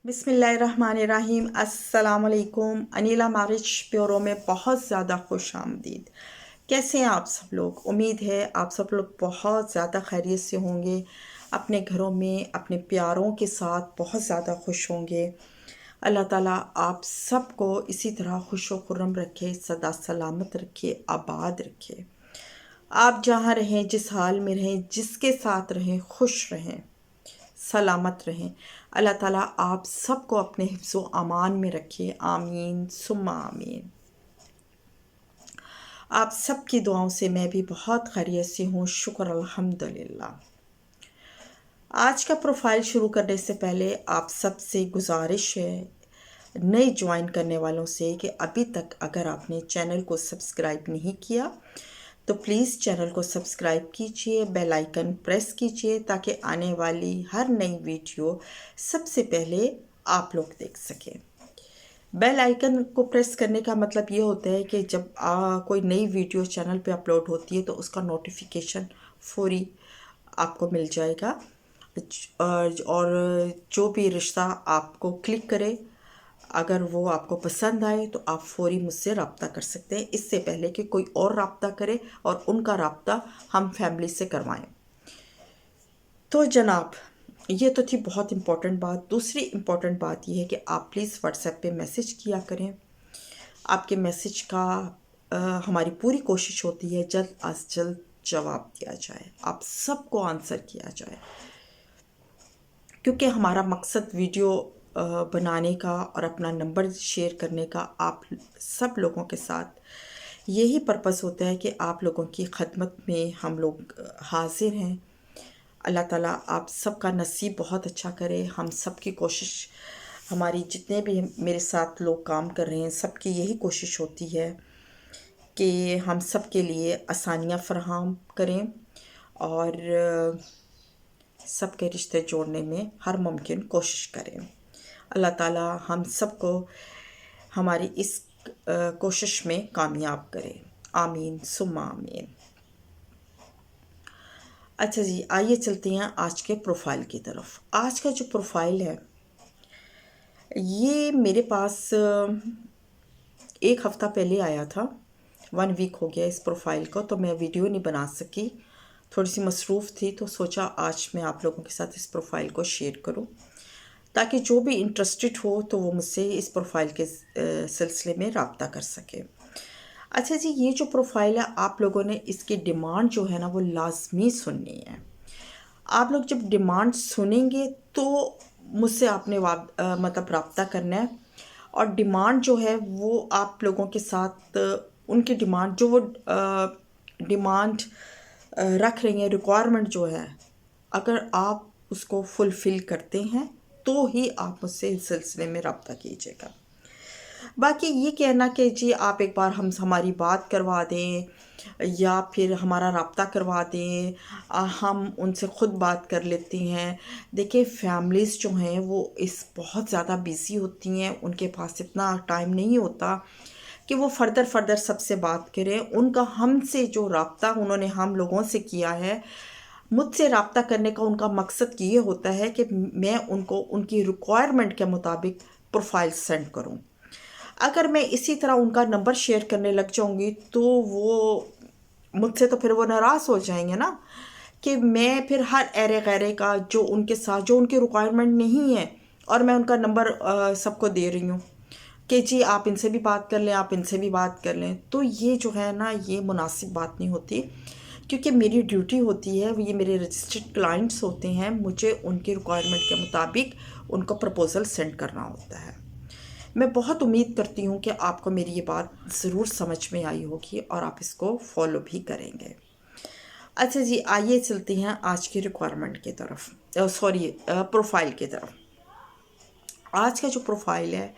बिस्मिल्लाहिर्रहमानिर्रहीम। अस्सलाम वालेकुम। अनीला मैरिज ब्यूरो में बहुत ज़्यादा खुश आमदीद। कैसे हैं आप सब लोग? उम्मीद है आप सब लोग बहुत ज़्यादा खैरियत से होंगे, अपने घरों में अपने प्यारों के साथ बहुत ज़्यादा खुश होंगे। अल्लाह ताला आप सबको इसी तरह खुश व खुर्रम रखे, सदा सलामत रखे, आबाद रखे। आप जहाँ रहें, जिस हाल में रहें, जिसके साथ रहें, खुश रहें, सलामत रहें। अल्लाह ताला आप सबको अपने हिफ्ज़ व अमान में रखे। आमीन सुम्मा आमीन। आप सबकी दुआओं से मैं भी बहुत खैरियत से हूँ, शुक्र अल्हम्दुलिल्लाह। आज का प्रोफाइल शुरू करने से पहले आप सबसे गुजारिश है, नए ज्वाइन करने वालों से, कि अभी तक अगर आपने चैनल को सब्सक्राइब नहीं किया तो प्लीज़ चैनल को सब्सक्राइब कीजिए, बेल आइकन प्रेस कीजिए ताकि आने वाली हर नई वीडियो सबसे पहले आप लोग देख सकें। बेल आइकन को प्रेस करने का मतलब ये होता है कि जब कोई नई वीडियो चैनल पे अपलोड होती है तो उसका नोटिफिकेशन फौरी आपको मिल जाएगा। और जो भी रिश्ता आपको क्लिक करे, अगर वो आपको पसंद आए तो आप फौरी मुझसे रब्ता कर सकते हैं, इससे पहले कि कोई और रब्ता करे और उनका रब्ता हम फैमिली से करवाएं। तो जनाब, ये तो थी बहुत इम्पोर्टेंट बात। दूसरी इम्पोर्टेंट बात यह है कि आप प्लीज़ व्हाट्सएप पे मैसेज किया करें। आपके मैसेज का हमारी पूरी कोशिश होती है जल्द अज जल्द जवाब दिया जाए, आप सबको आंसर किया जाए, क्योंकि हमारा मकसद वीडियो बनाने का और अपना नंबर शेयर करने का आप सब लोगों के साथ यही पर्पस होता है कि आप लोगों की खदमत में हम लोग हाजिर हैं। अल्लाह ताला आप सबका नसीब बहुत अच्छा करे। हम सब की कोशिश, हमारी जितने भी मेरे साथ लोग काम कर रहे हैं, सबकी यही कोशिश होती है कि हम सब के लिए आसानियाँ फराहम करें और सबके रिश्ते जोड़ने में हर मुमकिन कोशिश करें। अल्लाह ताला हम सबको हमारी इस कोशिश में कामयाब करे। आमीन सुम्मा आमीन। अच्छा जी, आइए चलते हैं आज के प्रोफाइल की तरफ। आज का जो प्रोफाइल है ये मेरे पास एक हफ़्ता पहले आया था। 1 वीक हो गया इस प्रोफाइल को, तो मैं वीडियो नहीं बना सकी, थोड़ी सी मसरूफ़ थी, तो सोचा आज मैं आप लोगों के साथ इस प्रोफाइल को शेयर करूं ताकि जो भी इंटरेस्टेड हो तो वो मुझसे इस प्रोफाइल के सिलसिले में रब्ता कर सके। अच्छा जी, ये जो प्रोफाइल है आप लोगों ने इसकी डिमांड जो है ना वो लाजमी सुननी है। आप लोग जब डिमांड सुनेंगे तो मुझसे आपने मतलब रब्ता करना है, और डिमांड जो है वो आप लोगों के साथ उनकी डिमांड जो वो डिमांड रख रही हैं, रिक्वायरमेंट जो है, अगर आप उसको फुलफ़िल करते हैं तो ही आप मुझसे इस सिलसिले में रब्ता कीजिएगा। बाकी ये कहना कि जी आप एक बार हमारी बात करवा दें या फिर हमारा रब्ता करवा दें, हम उनसे ख़ुद बात कर लेते हैं। देखिए, फैमिलीज़ जो हैं वो इस बहुत ज़्यादा बिज़ी होती हैं, उनके पास इतना टाइम नहीं होता कि वो फर्दर सबसे बात करें। उनका हमसे जो रब्ता उन्होंने हम लोगों से किया है, मुझसे रब्ता करने का उनका मकसद ये होता है कि मैं उनको उनकी रिक्वायरमेंट के मुताबिक प्रोफाइल सेंड करूं। अगर मैं इसी तरह उनका नंबर शेयर करने लग जाऊंगी तो वो मुझसे तो फिर वो नाराज़ हो जाएंगे ना, कि मैं फिर हर एरे गैरे का जो उनके साथ जो उनकी रिक्वायरमेंट नहीं है और मैं उनका नंबर सबको दे रही हूँ कि जी आप इनसे भी बात कर लें, आप इनसे भी बात कर लें, तो ये जो है ना ये मुनासिब बात नहीं होती। क्योंकि मेरी ड्यूटी होती है, ये मेरे रजिस्टर्ड क्लाइंट्स होते हैं, मुझे उनकी रिक्वायरमेंट के मुताबिक उनको प्रपोज़ल सेंड करना होता है। मैं बहुत उम्मीद करती हूँ कि आपको मेरी ये बात ज़रूर समझ में आई होगी और आप इसको फॉलो भी करेंगे। अच्छा जी, आइए चलते हैं आज की रिक्वायरमेंट की तरफ, प्रोफाइल की तरफ। आज का जो प्रोफाइल है,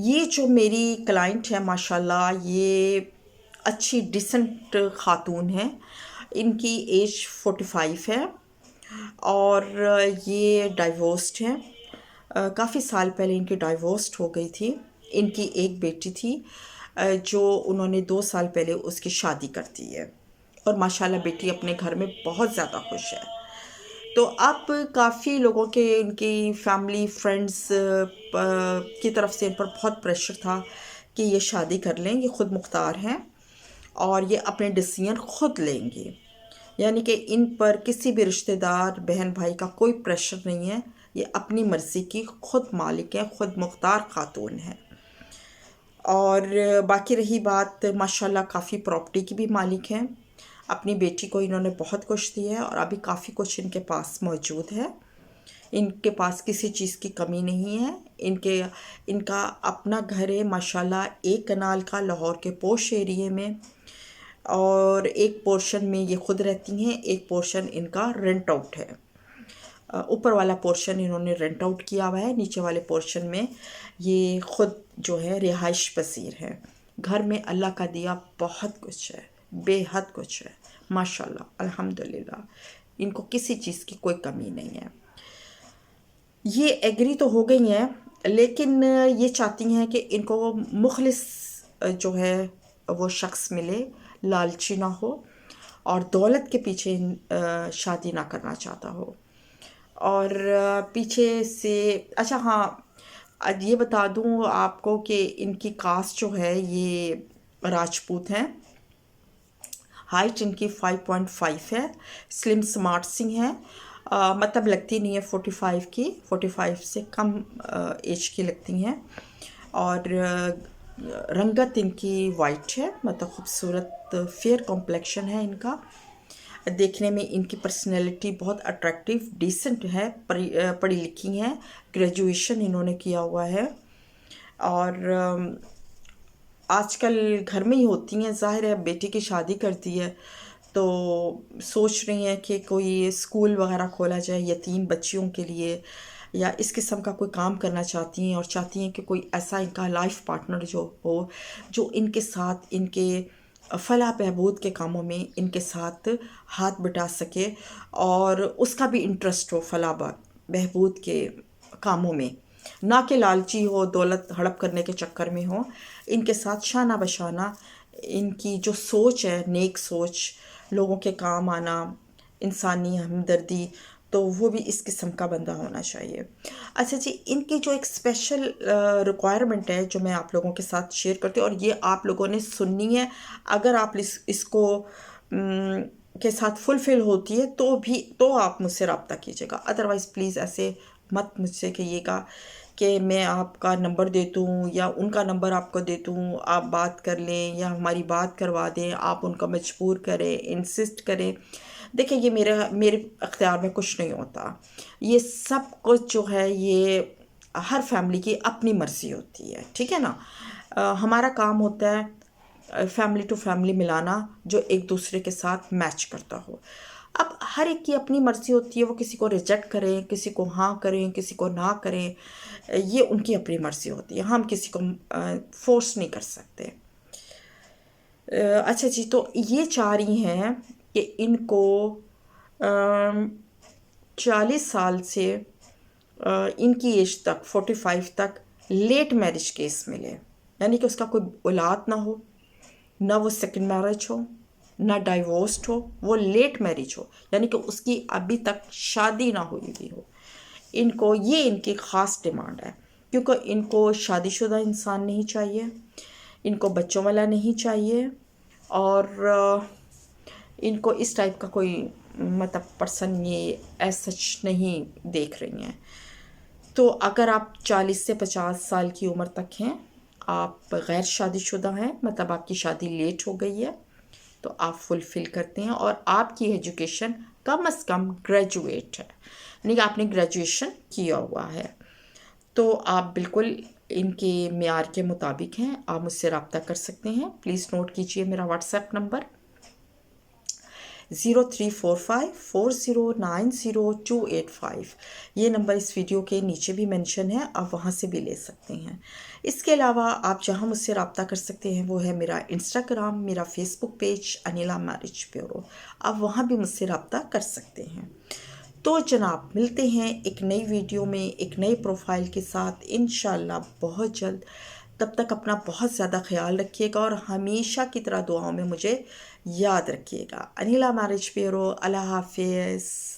ये जो मेरी क्लाइंट है माशाल्लाह, ये अच्छी डिसेंट खातून है। इनकी एज 45 है और ये डाइवोर्स्ड है। काफ़ी साल पहले इनकी डाइवोर्स्ड हो गई थी। इनकी एक बेटी थी जो उन्होंने 2 साल पहले उसकी शादी कर दी है, और माशाल्लाह बेटी अपने घर में बहुत ज़्यादा खुश है। تو اب کافی لوگوں کے ان کی فیملی فرینڈس کی طرف سے ان پر بہت پریشر تھا کہ یہ شادی کر لیں، یہ خود مختار ہیں اور یہ اپنے ڈیسیژن خود لیں گے، یعنی کہ ان پر کسی بھی رشتہ دار بہن بھائی کا کوئی پریشر نہیں ہے، یہ اپنی مرضی کی خود مالک ہیں، خود مختار خاتون ہیں۔ اور باقی رہی بات، ماشاءاللہ کافی پراپرٹی کی بھی مالک ہیں، اپنی بیٹی کو انہوں نے بہت کچھ دیا ہے اور ابھی کافی کچھ ان کے پاس موجود ہے، ان کے پاس کسی چیز کی کمی نہیں ہے۔ ان کا اپنا گھر ہے ماشاءاللہ 1 کنال کا لاہور کے پوش ایریے میں، اور ایک پورشن میں یہ خود رہتی ہیں، ایک پورشن ان کا رینٹ آؤٹ ہے۔ اوپر والا پورشن انہوں نے رینٹ آؤٹ کیا ہوا ہے، نیچے والے پورشن میں یہ خود جو ہے رہائش پذیر ہے۔ گھر میں اللہ کا دیا بہت کچھ ہے، بے حد کچھ ہے ماشاءاللہ، الحمدللہ، ان کو کسی چیز کی کوئی کمی نہیں ہے۔ یہ ایگری تو ہو گئی ہیں، لیکن یہ چاہتی ہیں کہ ان کو مخلص جو ہے وہ شخص ملے، لالچی نہ ہو اور دولت کے پیچھے شادی نہ کرنا چاہتا ہو۔ اور پیچھے سے اچھا ہاں، یہ بتا دوں آپ کو کہ ان کی کاسٹ جو ہے یہ راجپوت ہیں، ہائٹ ان کی 5.5 ہے، سلم سمارٹ سی ہیں، مطلب لگتی نہیں ہے 45 کی، 45 سے کم ایج کی لگتی ہیں، اور رنگت ان کی وائٹ ہے، مطلب خوبصورت فیئر کمپلیکشن ہے ان کا۔ دیکھنے میں ان کی پرسنالٹی بہت اٹریکٹیو ڈیسنٹ ہے، پڑھی لکھی ہیں، گریجویشن انہوں نے کیا ہوا ہے، اور آج کل گھر میں ہی ہوتی ہیں، ظاہر ہے بیٹی کی شادی کرتی ہے تو سوچ رہی ہیں کہ کوئی اسکول وغیرہ کھولا جائے یتیم بچیوں کے لیے، یا اس قسم کا کوئی کام کرنا چاہتی ہیں، اور چاہتی ہیں کہ کوئی ایسا ان کا لائف پارٹنر جو ہو، جو ان کے ساتھ ان کے فلاح بہبود کے کاموں میں ان کے ساتھ ہاتھ بٹا سکے، اور اس کا بھی انٹرسٹ ہو فلاح بہبود کے کاموں میں، نہ کہ لالچی ہو، دولت ہڑپ کرنے کے چکر میں ہو، ان کے ساتھ شانہ بشانہ ان کی جو سوچ ہے، نیک سوچ، لوگوں کے کام آنا، انسانی ہمدردی، تو وہ بھی اس قسم کا بندہ ہونا چاہیے۔ اچھا جی، ان کی جو ایک اسپیشل ریکوائرمنٹ ہے جو میں آپ لوگوں کے ساتھ شیئر کرتی ہوں، اور یہ آپ لوگوں نے سننی ہے، اگر آپ اس کو کے ساتھ فلفل ہوتی ہے تو آپ مجھ سے رابطہ کیجیے گا، ادروائز پلیز ایسے مت مجھ سے کہیے گا کہ میں آپ کا نمبر دے دوں یا ان کا نمبر آپ کو دے دوں، آپ بات کر لیں یا ہماری بات کروا دیں، آپ ان کو مجبور کریں، انسسٹ کریں۔ دیکھیں، یہ میرے اختیار میں کچھ نہیں ہوتا، یہ سب کچھ جو ہے یہ ہر فیملی کی اپنی مرضی ہوتی ہے، ٹھیک ہے نا۔ ہمارا کام ہوتا ہے فیملی ٹو فیملی ملانا جو ایک دوسرے کے ساتھ میچ کرتا ہو۔ اب ہر ایک کی اپنی مرضی ہوتی ہے، وہ کسی کو ریجیکٹ کریں، کسی کو ہاں کریں، کسی کو نہ کریں، یہ ان کی اپنی مرضی ہوتی ہے، ہم کسی کو فورس نہیں کر سکتے۔ اچھا جی، تو یہ چاہ رہی ہیں کہ ان کو 40 سال سے ان کی ایج تک 45 تک لیٹ میرج کیس ملے، یعنی کہ اس کا کوئی اولاد نہ ہو، نہ وہ سیکنڈ میرج ہو، نہ ڈائیورسڈ ہو، وہ لیٹ میرج ہو، یعنی کہ اس کی ابھی تک شادی نہ ہوئی بھی ہو۔ یہ ان کی خاص ڈیمانڈ ہے، کیونکہ ان کو شادی شدہ انسان نہیں چاہیے، ان کو بچوں والا نہیں چاہیے، اور ان کو اس ٹائپ کا کوئی مطلب پرسن یہ ایز سچ نہیں دیکھ رہی ہیں۔ تو اگر آپ 40 سے 50 سال کی عمر تک ہیں، آپ غیر شادی شدہ ہیں، مطلب آپ کی شادی لیٹ ہو گئی ہے، تو آپ فلفل کرتے ہیں، اور آپ کی ایجوکیشن کم از کم گریجویٹ ہے، یعنی کہ آپ نے گریجویشن کیا ہوا ہے، تو آپ بالکل ان کے معیار کے مطابق ہیں، آپ مجھ سے رابطہ کر سکتے ہیں۔ پلیز نوٹ کیجئے میرا واٹس ایپ نمبر 034540908285، یہ نمبر اس ویڈیو کے نیچے بھی منشن ہے، آپ وہاں سے بھی لے سکتے ہیں۔ اس کے علاوہ آپ جہاں مجھ سے رابطہ کر سکتے ہیں وہ ہے میرا انسٹاگرام، میرا فیس بک پیج انیلا میرج بیورو، آپ وہاں بھی مجھ سے رابطہ کر سکتے ہیں۔ تو جناب، ملتے ہیں ایک نئی ویڈیو میں ایک نئی پروفائل کے ساتھ انشاءاللہ بہت جلد۔ تب تک اپنا بہت زیادہ خیال رکھیے گا، اور ہمیشہ کی طرح دعاؤں میں مجھے یاد رکھیے گا۔ انیلا میرج بیورو، اللہ حافظ۔